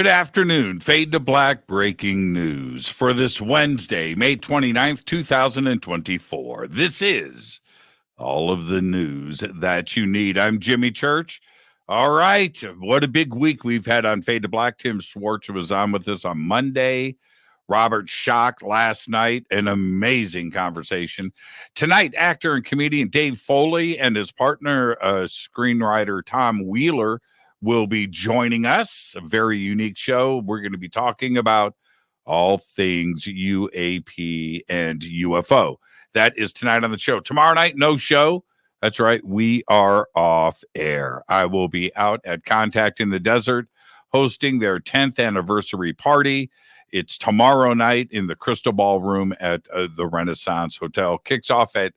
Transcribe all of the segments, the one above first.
Good afternoon. Fade to Black breaking news for this Wednesday, May 29th, 2024. This is all of the news that you need. I'm Jimmy Church. All right. What a big week we've had on Fade to Black. Tim Schwartz was on with us on Monday. Robert Schock last night. An amazing conversation. Tonight, actor and comedian Dave Foley and his partner, screenwriter Tom Wheeler, will be joining us. A very unique show. We're going to be talking about all things UAP and UFO. That is tonight on the show. Tomorrow night, no show. That's right. We are off air. I will be out at Contact in the Desert hosting their 10th anniversary party. It's tomorrow night in the Crystal Ballroom at the Renaissance Hotel. Kicks off at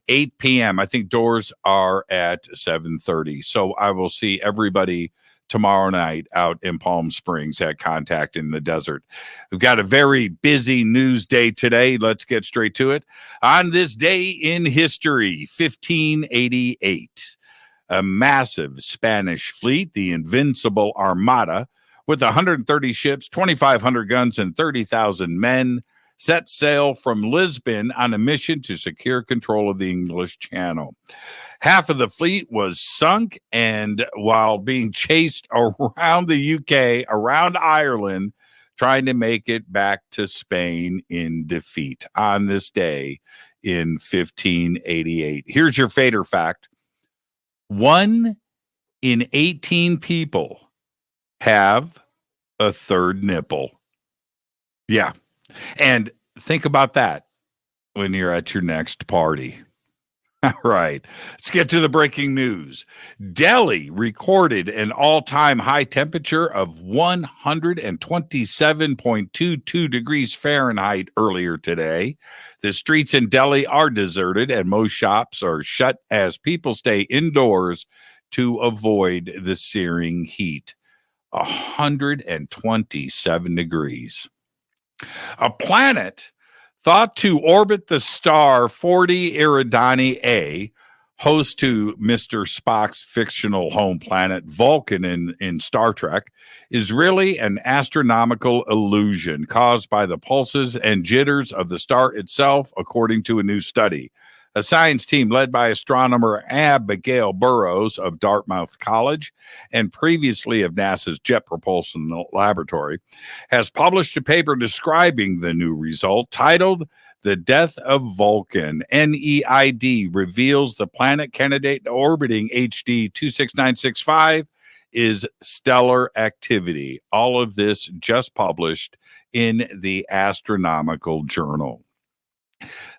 8 p.m. I think doors are at 7:30. So I will see everybody tomorrow night out in Palm Springs at Contact in the Desert. We've got a very busy news day today. Let's get straight to it. On this day in history, 1588, a massive Spanish fleet, the Invincible Armada, with 130 ships, 2,500 guns, and 30,000 men, set sail from Lisbon on a mission to secure control of the English Channel. Half of the fleet was sunk, and while being chased around the UK, around Ireland, trying to make it back to Spain in defeat on this day in 1588. Here's your fader fact. 1 in 18 people have a third nipple. Yeah. And think about that when you're at your next party. All right, let's get to the breaking news. Delhi recorded an all-time high temperature of 127.22 degrees Fahrenheit earlier today. The streets in Delhi are deserted and most shops are shut as people stay indoors to avoid the searing heat. 127 degrees. A planet thought to orbit the star 40 Eridani A, host to Mr. Spock's fictional home planet Vulcan in Star Trek, is really an astronomical illusion caused by the pulses and jitters of the star itself, according to a new study. A science team led by astronomer Abigail Burrows of Dartmouth College and previously of NASA's Jet Propulsion Laboratory has published a paper describing the new result titled The Death of Vulcan. NEID reveals the planet candidate orbiting HD 26965 is stellar activity. All of this just published in the Astronomical Journal.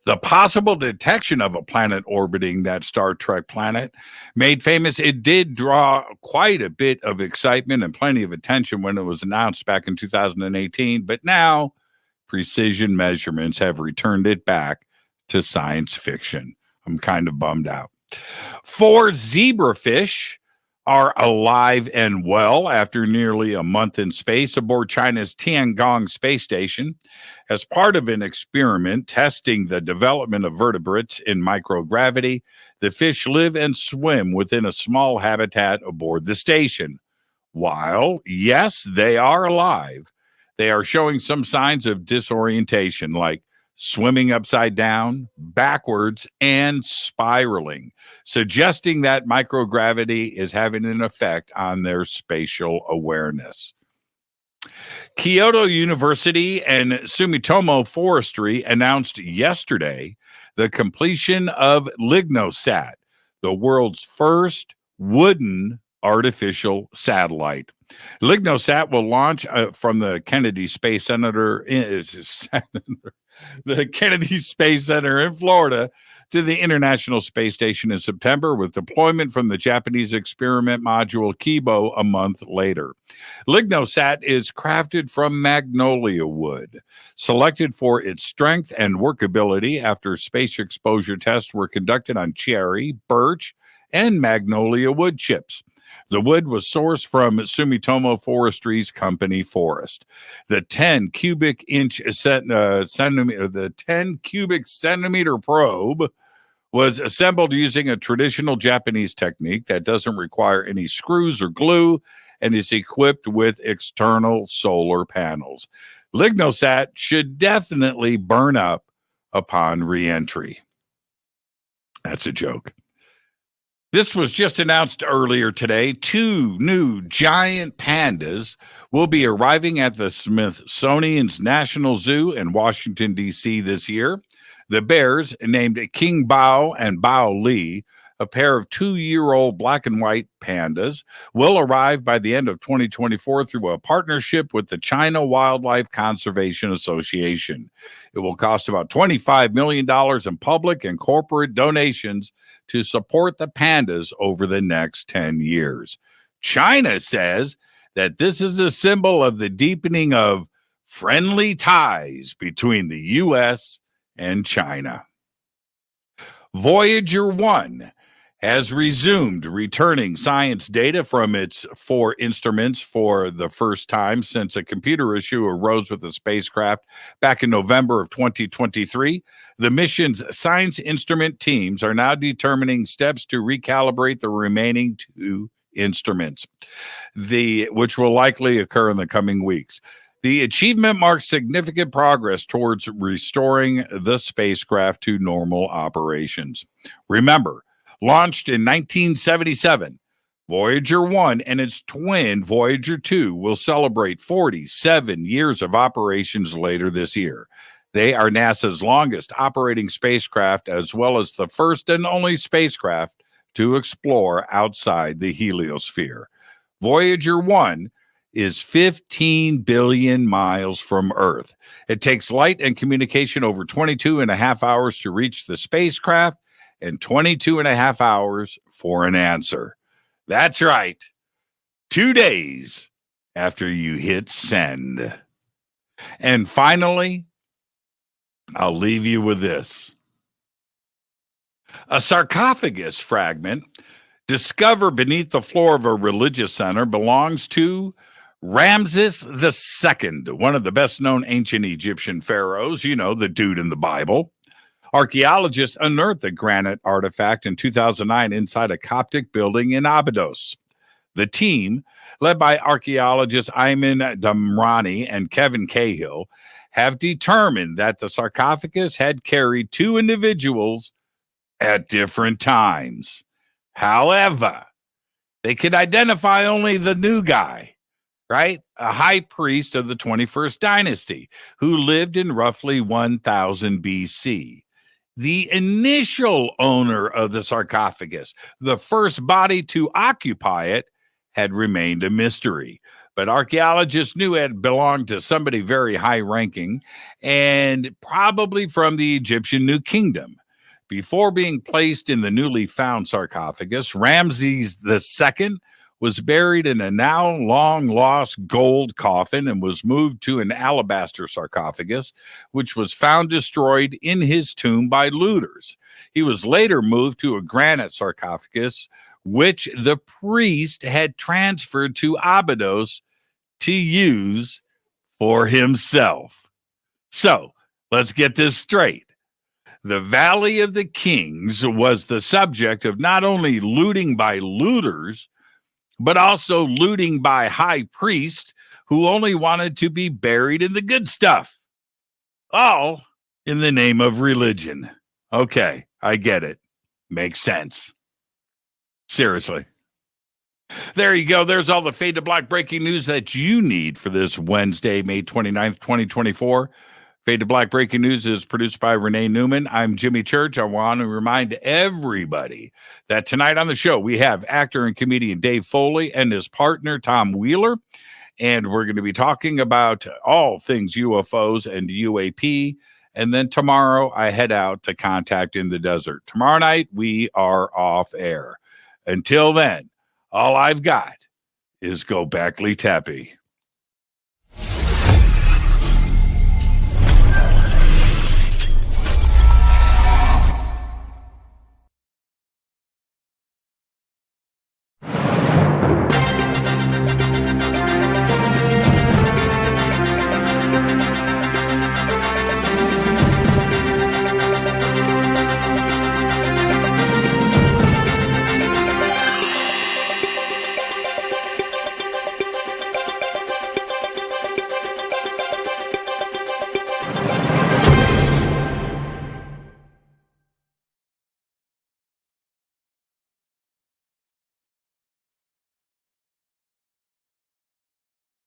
The possible detection of a planet orbiting that Star Trek planet made famous. It did draw quite a bit of excitement and plenty of attention when it was announced back in 2018. But now precision measurements have returned it back to science fiction. I'm kind of bummed out. 4 zebrafish are alive and well after nearly a month in space aboard China's Tiangong space station. As part of an experiment testing the development of vertebrates in microgravity, the fish live and swim within a small habitat aboard the station. While, yes, they are alive, they are showing some signs of disorientation, like swimming upside down, backwards, and spiraling, suggesting that microgravity is having an effect on their spatial awareness. Kyoto University and Sumitomo Forestry announced yesterday the completion of LignoSat, the world's first wooden artificial satellite. LignoSat will launch from the Kennedy Space Center the Kennedy Space Center in Florida to the International Space Station in September, with deployment from the Japanese experiment module Kibo a month later. LignoSat is crafted from magnolia wood, selected for its strength and workability after space exposure tests were conducted on cherry, birch, and magnolia wood chips. The wood was sourced from Sumitomo Forestry's company Forest. The 10 cubic centimeter probe was assembled using a traditional Japanese technique that doesn't require any screws or glue and is equipped with external solar panels. Lignosat should definitely burn up upon re-entry. That's a joke. This was just announced earlier today. 2 new giant pandas will be arriving at the Smithsonian's National Zoo in Washington, D.C. this year. The bears, named King Bao and Bao Li, a pair of 2-year-old black and white pandas, will arrive by the end of 2024 through a partnership with the China Wildlife Conservation Association. It will cost about $25 million in public and corporate donations to support the pandas over the next 10 years. China says that this is a symbol of the deepening of friendly ties between the U.S. and China. Voyager 1 has resumed returning science data from its 4 instruments for the first time since a computer issue arose with the spacecraft back in November of 2023. The mission's science instrument teams are now determining steps to recalibrate the remaining 2 instruments, which will likely occur in the coming weeks. The achievement marks significant progress towards restoring the spacecraft to normal operations. Remember, launched in 1977, Voyager 1 and its twin Voyager 2 will celebrate 47 years of operations later this year. They are NASA's longest operating spacecraft, as well as the first and only spacecraft to explore outside the heliosphere. Voyager 1 is 15 billion miles from Earth. It takes light and communication over 22 and a half hours to reach the spacecraft, and 22 and a half hours for an answer. That's right. 2 days after you hit send. And finally, I'll leave you with this. A sarcophagus fragment discovered beneath the floor of a religious center belongs to Ramses II, one of the best-known ancient Egyptian pharaohs, the dude in the Bible. Archaeologists unearthed the granite artifact in 2009 inside a Coptic building in Abydos. The team, led by archaeologists Ayman Damrani and Kevin Cahill, have determined that the sarcophagus had carried 2 individuals at different times. However, they could identify only the new guy, right? A high priest of the 21st dynasty who lived in roughly 1000 BC. The initial owner of the sarcophagus, the first body to occupy it, had remained a mystery. But archaeologists knew it belonged to somebody very high-ranking and probably from the Egyptian New Kingdom. Before being placed in the newly found sarcophagus, Ramses II was buried in a now long-lost gold coffin and was moved to an alabaster sarcophagus, which was found destroyed in his tomb by looters. He was later moved to a granite sarcophagus, which the priest had transferred to Abydos to use for himself. So, let's get this straight. The Valley of the Kings was the subject of not only looting by looters, but also looting by high priests who only wanted to be buried in the good stuff. All in the name of religion. Okay, I get it. Makes sense. Seriously. There you go. There's all the Fade to Black breaking news that you need for this Wednesday, May 29th, 2024. Fade to Black breaking news is produced by Renee Neumann. I'm Jimmy Church. I want to remind everybody that tonight on the show, we have actor and comedian Dave Foley and his partner, Tom Wheeler. And we're going to be talking about all things UFOs and UAP. And then tomorrow, I head out to Contact in the Desert. Tomorrow night, we are off air. Until then, all I've got is go Backley Tappy.